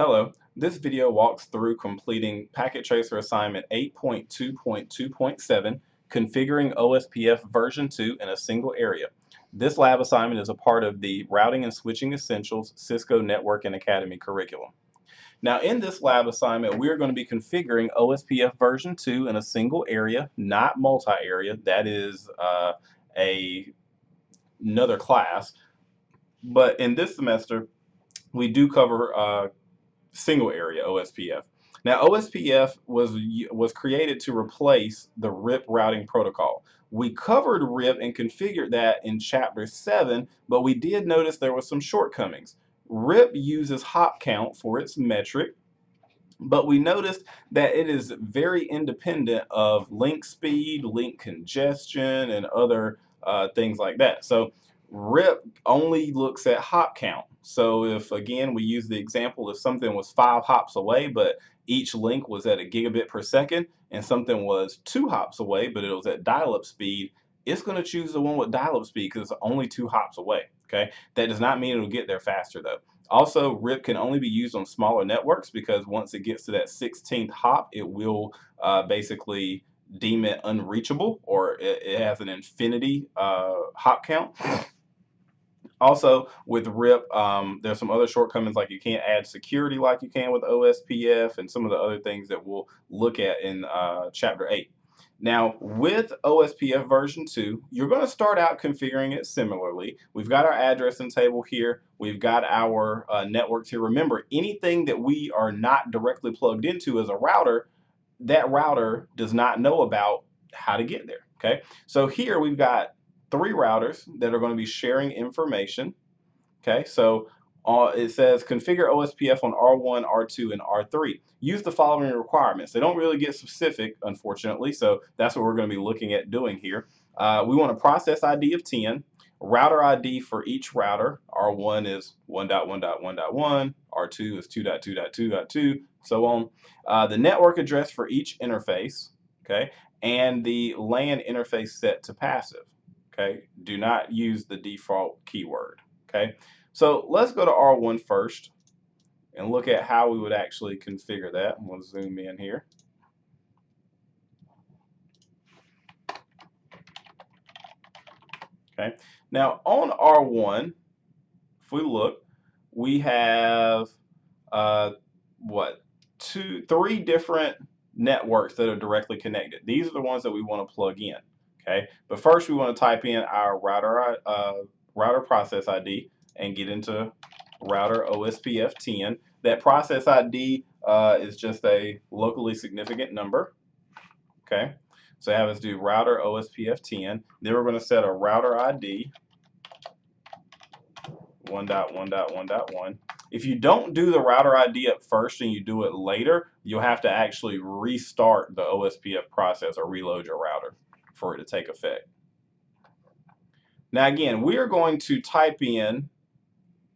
Hello, this video walks through completing Packet Tracer Assignment 8.2.2.7, Configuring OSPF version 2 in a single area. This lab assignment is a part of the Routing and Switching Essentials Cisco Network and Academy curriculum. Now in this lab assignment, we are going to be configuring OSPF version 2 in a single area, not multi-area. That is another class. But in this semester, we do cover single area OSPF. Now OSPF was created to replace the RIP routing protocol. We covered RIP and configured that in chapter 7, but we did notice there were some shortcomings. RIP uses hop count for its metric, but we noticed that it is very independent of link speed, link congestion, and other things like that. So RIP only looks at hop count. So if, again, we use the example, if something was 5 hops away, but each link was at a gigabit per second, and something was 2 hops away, but it was at dial-up speed, it's going to choose the one with dial-up speed because it's only 2 hops away. Okay, that does not mean it'll get there faster though. Also, RIP can only be used on smaller networks because once it gets to that 16th hop, it will basically deem it unreachable, or it has an infinity hop count. Also, with RIP, there's some other shortcomings, like you can't add security like you can with OSPF, and some of the other things that we'll look at in Chapter 8. Now, with OSPF version 2, you're going to start out configuring it similarly. We've got our addressing table here. We've got our networks here. Remember, anything that we are not directly plugged into as a router, that router does not know about how to get there. Okay, so here we've got 3 routers that are going to be sharing information. Okay, so it says configure OSPF on R1, R2, and R3. Use the following requirements. They don't really get specific, unfortunately, so that's what we're going to be looking at doing here. We want a process ID of 10, router ID for each router. R1 is 1.1.1.1, R2 is 2.2.2.2, so on. The network address for each interface, okay, and the LAN interface set to passive. Okay, do not use the default keyword. Okay, so let's go to R1 first and look at how we would actually configure that. I'm going to zoom in here. Okay, now on R1, if we look, we have three different networks that are directly connected. These are the ones that we want to plug in. Okay, but first we want to type in our router process ID and get into router OSPF10. That process ID is just a locally significant number. Okay, so have us do router OSPF10. Then we're going to set a router ID 1.1.1.1. If you don't do the router ID up first and you do it later, you'll have to actually restart the OSPF process or reload your router for it to take effect. Now again, we are going to type in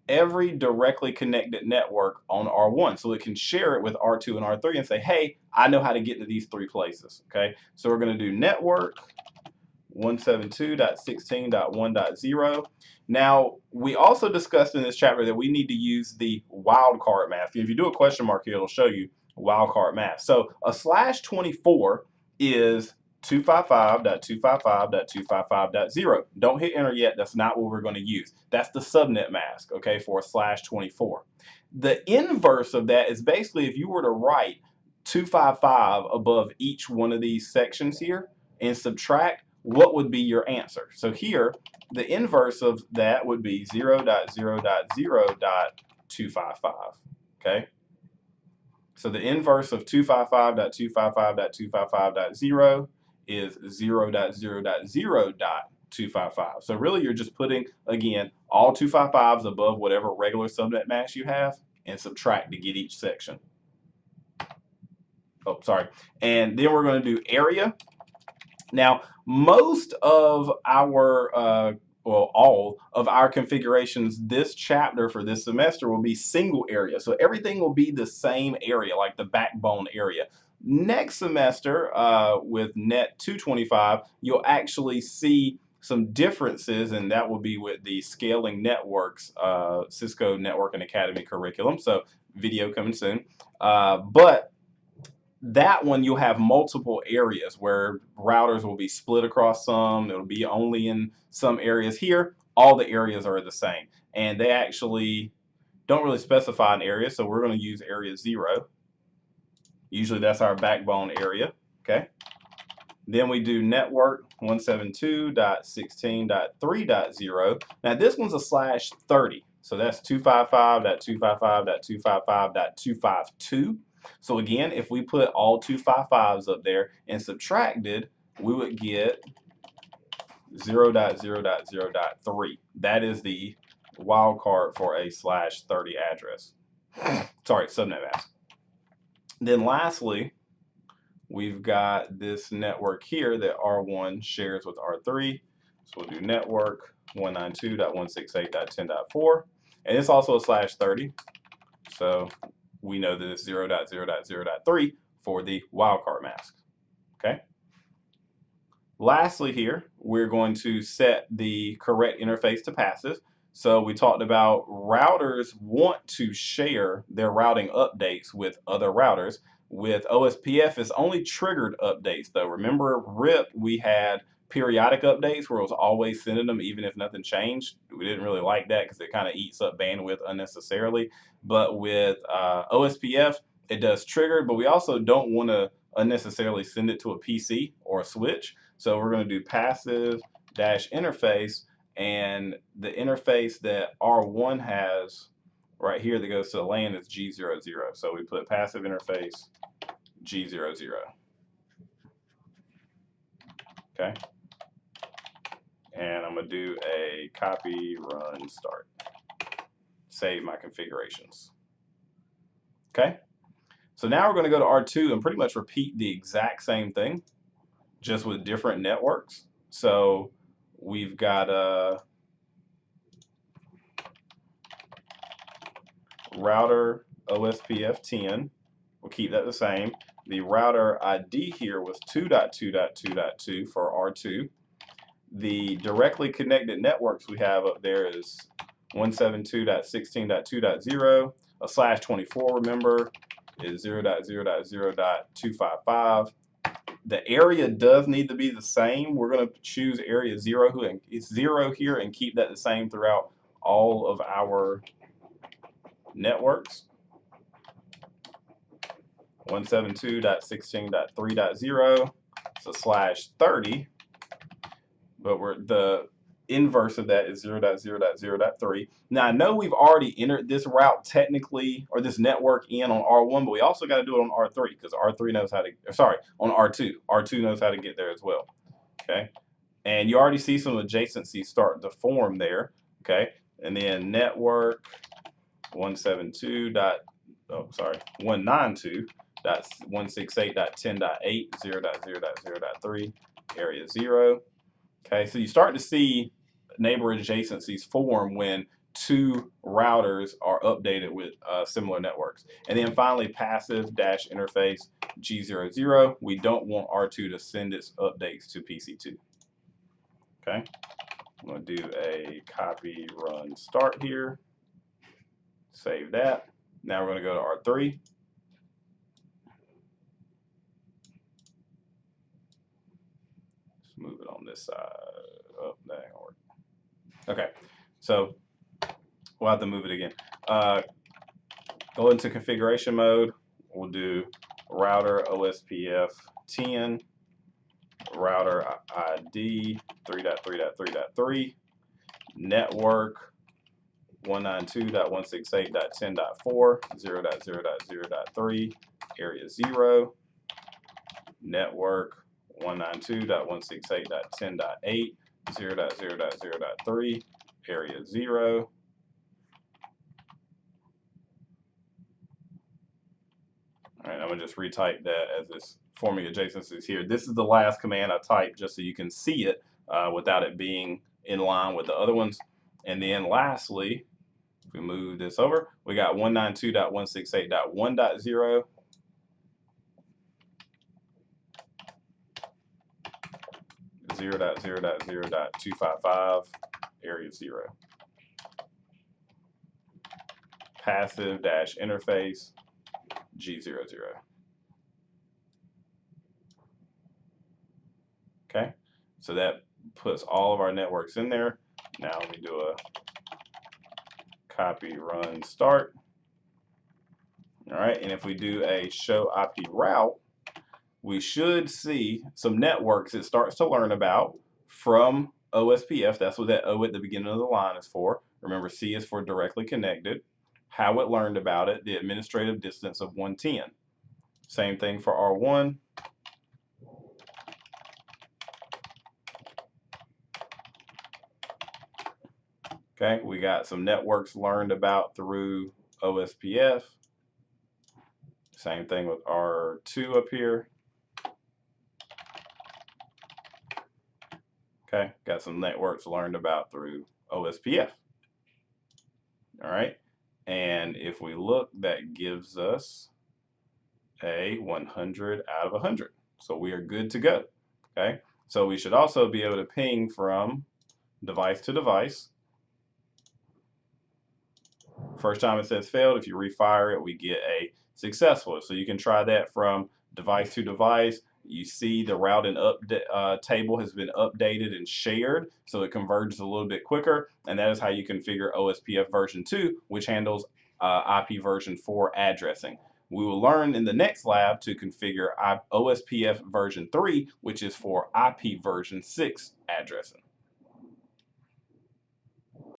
every directly connected network on R1 so it can share it with R2 and R3 and say, hey, I know how to get to these 3 places. Okay, so we're going to do network 172.16.1.0. Now, we also discussed in this chapter that we need to use the wildcard mask. If you do a question mark here, it'll show you wildcard mask. So a /24 is 255.255.255.0. Don't hit enter yet. That's not what we're going to use. That's the subnet mask, okay, for a /24. The inverse of that is basically if you were to write 255 above each one of these sections here and subtract, what would be your answer? So here, the inverse of that would be 0.0.0.255, okay? So the inverse of 255.255.255.0 is 0.0.0.255. So really you're just putting, again, all 255s above whatever regular subnet mask you have and subtract to get each section. Oh, sorry. And then we're going to do area. Now, most of our, well, all of our configurations this chapter for this semester will be single area. So everything will be the same area, like the backbone area. Next semester, with Net 225, you'll actually see some differences, and that will be with the Scaling Networks Cisco Network and Academy curriculum. So video coming soon. But that one, you'll have multiple areas where routers will be split across some. It'll be only in some areas. Here, all the areas are the same. And they actually don't really specify an area, so we're going to use area 0. Usually that's our backbone area, okay? Then we do network 172.16.3.0. Now this one's a /30, so that's 255.255.255.252. So again, if we put all 255s up there and subtracted, we would get 0.0.0.3. That is the wildcard for a /30 address. Sorry, subnet mask. Then lastly, we've got this network here that R1 shares with R3. So we'll do network 192.168.10.4. And it's also a /30. So we know that it's 0.0.0.3 for the wildcard mask. Okay. Lastly here, we're going to set the correct interface to passive. So we talked about routers want to share their routing updates with other routers. With OSPF, it's only triggered updates though. Remember RIP, we had periodic updates where it was always sending them even if nothing changed. We didn't really like that because it kind of eats up bandwidth unnecessarily. But with OSPF, it does trigger, but we also don't want to unnecessarily send it to a PC or a switch. So we're going to do passive dash interface, and the interface that R1 has right here that goes to the LAN is G00. So we put passive interface G00. Okay. And I'm going to do a copy, run, start. Save my configurations. Okay. So now we're going to go to R2 and pretty much repeat the exact same thing, just with different networks. So we've got a router OSPF10. We'll keep that the same. The router ID here was 2.2.2.2 for R2. The directly connected networks we have up there is 172.16.2.0. A /24, remember, is 0.0.0.255. The area does need to be the same. We're going to choose area 0, and it's 0 here, and keep that the same throughout all of our networks. 172.16.3.0. It's a /30, but the inverse of that is 0.0.0.3. Now I know we've already entered this route technically, or this network in on R1, but we also got to do it on R3 because R3 knows how to, sorry, on R2. R2 knows how to get there as well. Okay, and you already see some adjacencies starting to form there. Okay, and then network 192.168.10.8, 0.0.0.3, area 0. Okay, so you start to see neighbor adjacencies form when two routers are updated with similar networks. And then finally, passive dash interface G00. We don't want R2 to send its updates to PC2. Okay, I'm going to do a copy, run, start here. Save that. Now we're going to go to R3. Let's move it on this side. Oh, that ain't gonna work. Okay, so we'll have to move it again. Go into configuration mode. We'll do router OSPF10, router ID 3.3.3.3, network 192.168.10.4, 0.0.0.3, area 0, network 192.168.10.8, 0.0.0.3, area 0. All right, I'm going to just retype that as it's forming adjacencies here. This is the last command I typed just so you can see it without it being in line with the other ones. And then lastly, if we move this over, we got 192.168.1.0, 0.0.0.255 area 0. Passive dash interface G00. Okay, so that puts all of our networks in there. Now let me do a copy, run, start. All right, and if we do a show IP route, we should see some networks it starts to learn about from OSPF. That's what that O at the beginning of the line is for. Remember, C is for directly connected. How it learned about it, the administrative distance of 110. Same thing for R1. Okay, we got some networks learned about through OSPF. Same thing with R2 up here. Okay, got some networks learned about through OSPF. All right, and if we look, that gives us a 100 out of 100. So we are good to go. Okay, so we should also be able to ping from device to device. First time it says failed. If you refire it, we get a successful. So you can try that from device to device. You see the route and update table has been updated and shared, so it converges a little bit quicker. And that is how you configure OSPF version 2, which handles IP version 4 addressing. We will learn in the next lab to configure OSPF version 3, which is for IP version 6 addressing.